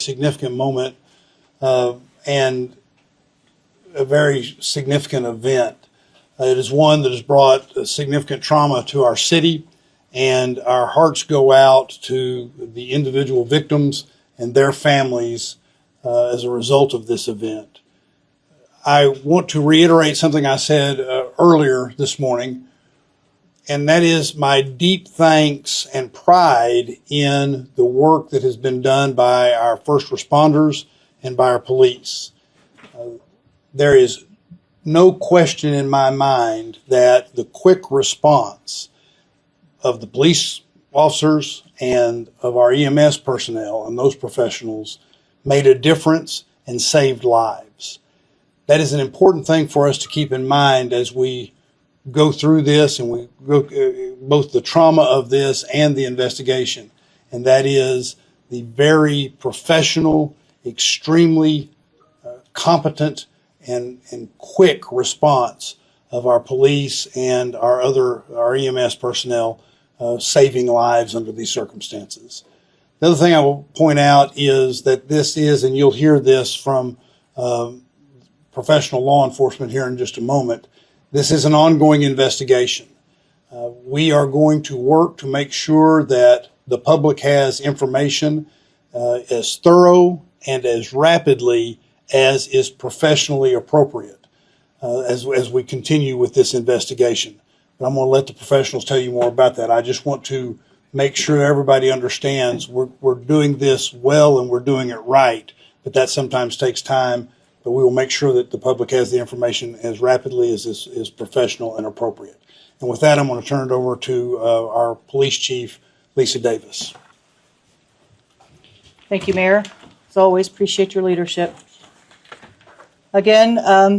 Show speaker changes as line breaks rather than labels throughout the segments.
significant moment and a very significant event. It is one that has brought significant trauma to our city, and our hearts go out to the individual victims and their families as a result of this event. I want to reiterate something I said earlier this morning, and that is my deep thanks and pride in the work that has been done by our first responders and by our police. There is no question in my mind that the quick response of the police officers and of our EMS personnel and those professionals made a difference and saved lives. That is an important thing for us to keep in mind as we go through this and we go both the trauma of this and the investigation. And that is the very professional, extremely competent and quick response of our police and our EMS personnel saving lives under these circumstances. The other thing I will point out is that this is, and you'll hear this from professional law enforcement here in just a moment, this is an ongoing investigation. We are going to work to make sure that the public has information as thorough and as rapidly as is professionally appropriate as we continue with this investigation. But I'm going to let the professionals tell you more about that. I just want to make sure everybody understands we're doing this well and we're doing it right, but that sometimes takes time. But we will make sure that the public has the information as rapidly as is professional and appropriate. And with that, I'm going to turn it over to our police chief, Lisa Davis.
Thank you, Mayor. As always, appreciate your leadership. Again,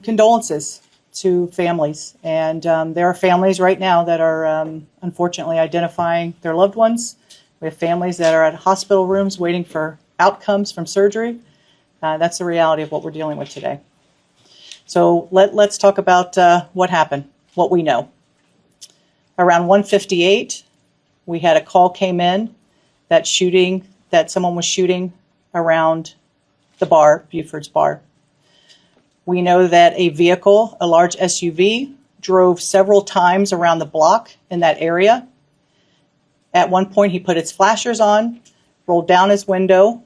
condolences to families. And there are families right now that are unfortunately identifying their loved ones. We have families that are at hospital rooms waiting for outcomes from surgery. That's the reality of what we're dealing with today. So let's talk about what happened, what we know. Around 1:58, we had a call came in that someone was shooting around the bar, Buford's bar. We know that a vehicle, a large SUV, drove several times around the block in that area. At one point, he put his flashers on, rolled down his window,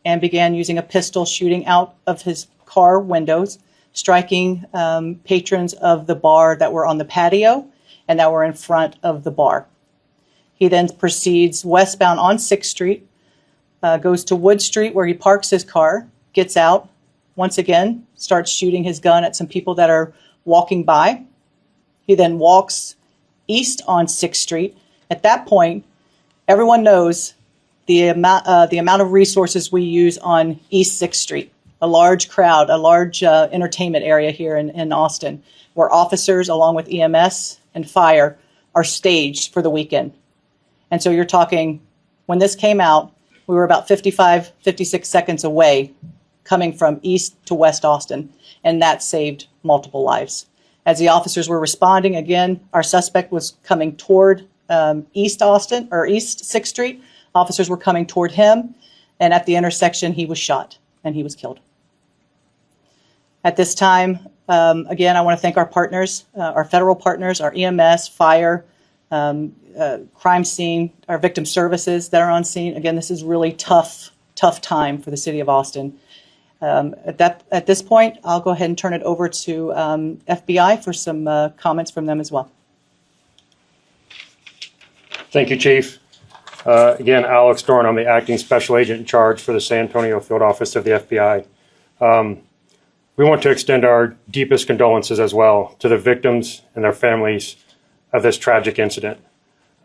and began using a pistol shooting out of his car windows, striking patrons of the bar that were on the patio and that were in front of the bar. He then proceeds westbound on 6th Street, goes to Wood Street where he parks his car, gets out, once again starts shooting his gun at some people that are walking by. He then walks east on 6th Street. At that point, everyone knows the amount of resources we use on East 6th Street, a large crowd, a large entertainment area here in Austin, where officers along with EMS and fire are staged for the weekend. And so you're talking, when this came out, we were about 56 seconds away coming from east to west Austin, and that saved multiple lives. As the officers were responding, again, our suspect was coming toward East Austin, or East 6th Street. Officers were coming toward him, and at the intersection, he was shot, and he was killed. At this time, again, I want to thank our partners, our federal partners, our EMS, fire, crime scene, our victim services that are on scene. Again, this is really tough time for the city of Austin. At this point, I'll go ahead and turn it over to FBI for some comments from them as well.
Thank you, Chief. Again, Alex Dorn, I'm the Acting Special Agent in charge for the San Antonio Field Office of the FBI. We want to extend our deepest condolences as well to the victims and their families of this tragic incident.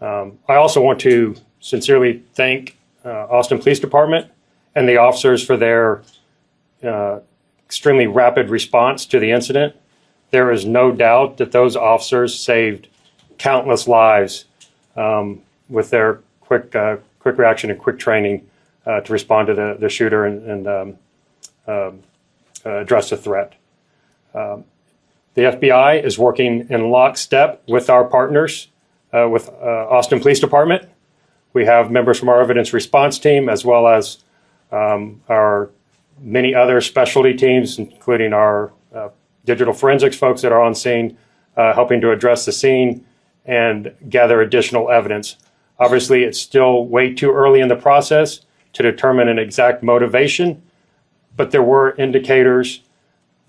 I also want to sincerely thank Austin Police Department and the officers for their extremely rapid response to the incident. There is no doubt that those officers saved countless lives with their quick reaction and quick training to respond to the shooter and address the threat. The FBI is working in lockstep with our partners, with Austin Police Department. We have members from our evidence response team as well as our many other specialty teams, including our digital forensics folks that are on scene, helping to address the scene and gather additional evidence. Obviously, it's still way too early in the process to determine an exact motivation, but there were indicators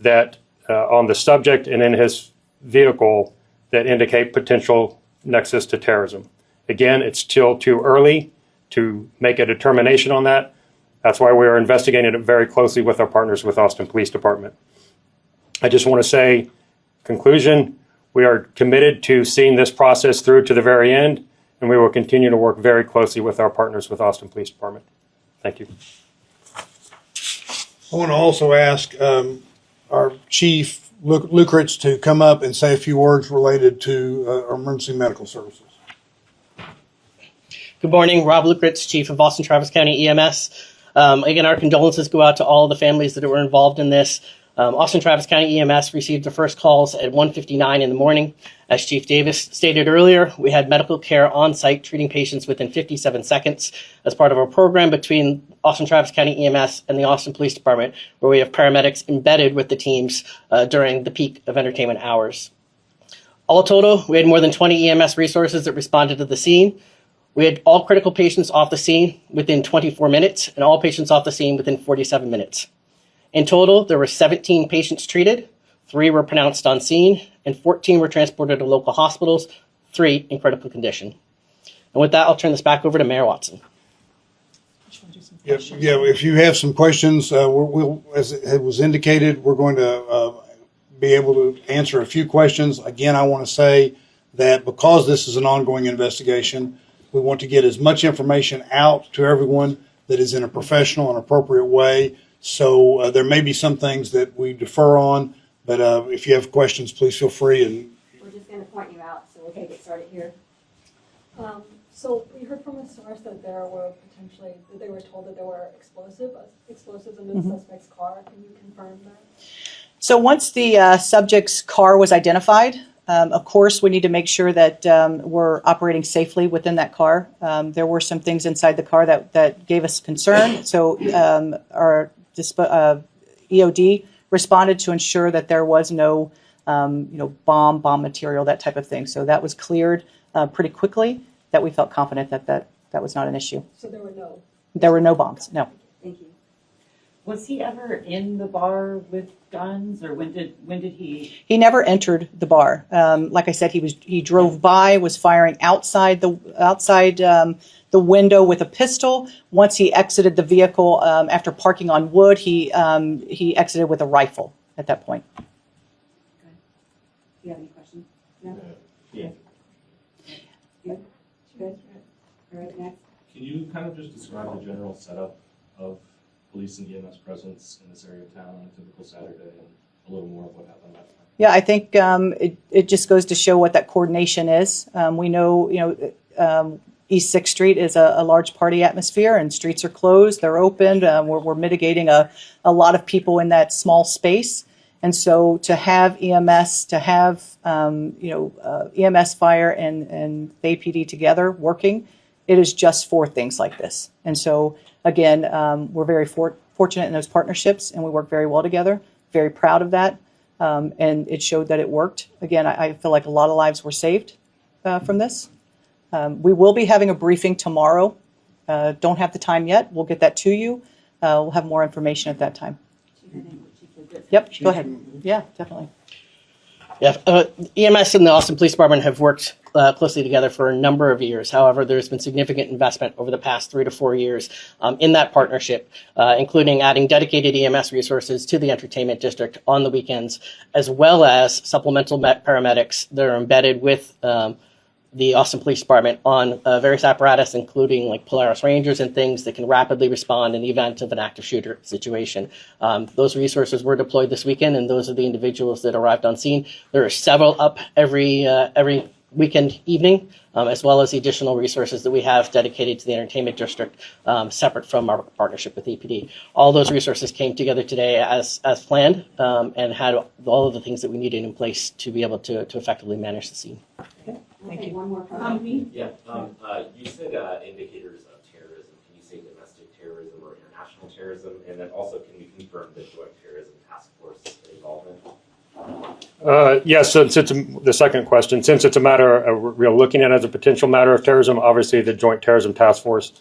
that on the subject and in his vehicle that indicate potential nexus to terrorism. Again, it's still too early to make a determination on that. That's why we are investigating it very closely with our partners with Austin Police Department. I just want to say, conclusion, we are committed to seeing this process through to the very end, and we will continue to work very closely with our partners with Austin Police Department. Thank you.
I want to also ask our Chief Lukritz to come up and say a few words related to our emergency medical services.
Good morning, Rob Lukritz, Chief of Austin Travis County EMS. Again, our condolences go out to all the families that were involved in this. Austin Travis County EMS received the first calls at 1:59 in the morning. As Chief Davis stated earlier, we had medical care on site treating patients within 57 seconds as part of a program between Austin Travis County EMS and the Austin Police Department, where we have paramedics embedded with the teams during the peak of entertainment hours. All total, we had more than 20 EMS resources that responded to the scene. We had all critical patients off the scene within 24 minutes and all patients off the scene within 47 minutes. In total, there were 17 patients treated, 3 were pronounced on scene, and 14 were transported to local hospitals, 3 in critical condition. And with that, I'll turn this back over to Mayor Watson.
Yeah, if you have some questions, we'll, as it was indicated, we're going to be able to answer a few questions. Again, I want to say that because this is an ongoing investigation, we want to get as much information out to everyone that is in a professional and appropriate way. So there may be some things that we defer on, but if you have questions, please feel free. And
we're just going to point you out, so we'll take it started here. So we heard from a source that there were potentially, that they were told that there were explosives in the suspect's car. Can you confirm that?
So once the subject's car was identified, of course, we need to make sure that we're operating safely within that car. There were some things inside the car that gave us concern. So our EOD responded to ensure that there was no, bomb material, that type of thing. So that was cleared pretty quickly. That we felt confident that was not an issue.
So there were no?
There were no bombs. No.
Thank you.
Was he ever in the bar with guns, or when did he?
He never entered the bar. Like I said, he drove by, was firing outside the window with a pistol. Once he exited the vehicle after parking on wood, he exited with a rifle at that point.
Do you have any questions? No?
Yeah.
Good? Good? All right, next.
Can you kind of just describe the general setup of police and EMS presence in this area of town on a typical Saturday and a little more of what happened last night?
Yeah, I think it just goes to show what that coordination is. We know, East 6th Street is a large party atmosphere, and streets are closed, they're opened. We're mitigating a lot of people in that small space. And so to have EMS, to have EMS, fire, and APD together working, it is just for things like this. And so again, we're very fortunate in those partnerships, and we work very well together. Very proud of that, and it showed that it worked. Again, I feel like a lot of lives were saved from this. We will be having a briefing tomorrow. Don't have the time yet. We'll get that to you. We'll have more information at that time. Yep, go ahead. Yeah, definitely.
Yeah, EMS and the Austin Police Department have worked closely together for a number of years. However, there's been significant investment over the past 3 to 4 years in that partnership, including adding dedicated EMS resources to the entertainment district on the weekends, as well as supplemental paramedics that are embedded with the Austin Police Department on various apparatus, including like Polaris Rangers and things that can rapidly respond in the event of an active shooter situation. Those resources were deployed this weekend, and those are the individuals that arrived on scene. There are several up every weekend evening, as well as the additional resources that we have dedicated to the entertainment district, separate from our partnership with EPD. All those resources came together today as planned, and had all of the things that we needed in place to be able to effectively manage the scene.
Thank you. One more comment.
Yeah, you said indicators of terrorism. Can you say domestic terrorism or international terrorism? And then also, can you confirm the Joint Terrorism Task Force involvement?
Yes, since it's the second question, since it's a matter we're looking at it as a potential matter of terrorism, obviously the Joint Terrorism Task Force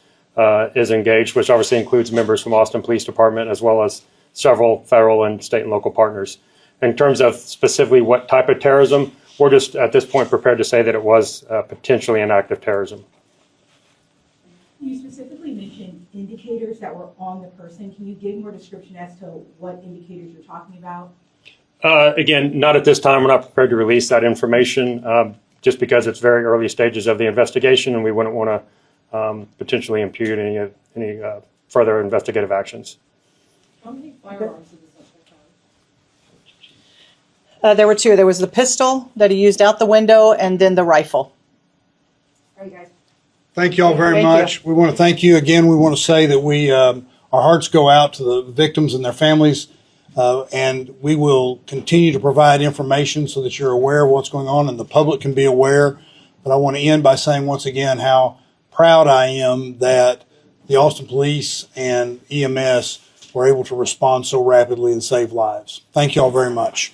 is engaged, which obviously includes members from Austin Police Department as well as several federal and state and local partners. In terms of specifically what type of terrorism, we're just at this point prepared to say that it was potentially an act of terrorism.
You specifically mentioned indicators that were on the person. Can you give more description as to what indicators you're talking about?
Again, not at this time. We're not prepared to release that information just because it's very early stages of the investigation, and we wouldn't want to potentially impute any further investigative actions.
How many firearms did the suspect have?
There were two. There was the pistol that he used out the window, and then the rifle.
All right, guys.
Thank you all very
Thank
much. We want to thank you again. We want to say that our hearts go out to the victims and their families, and we will continue to provide information so that you're aware of what's going on and the public can be aware. But I want to end by saying once again how proud I am that the Austin Police and EMS were able to respond so rapidly and save lives. Thank you all very much.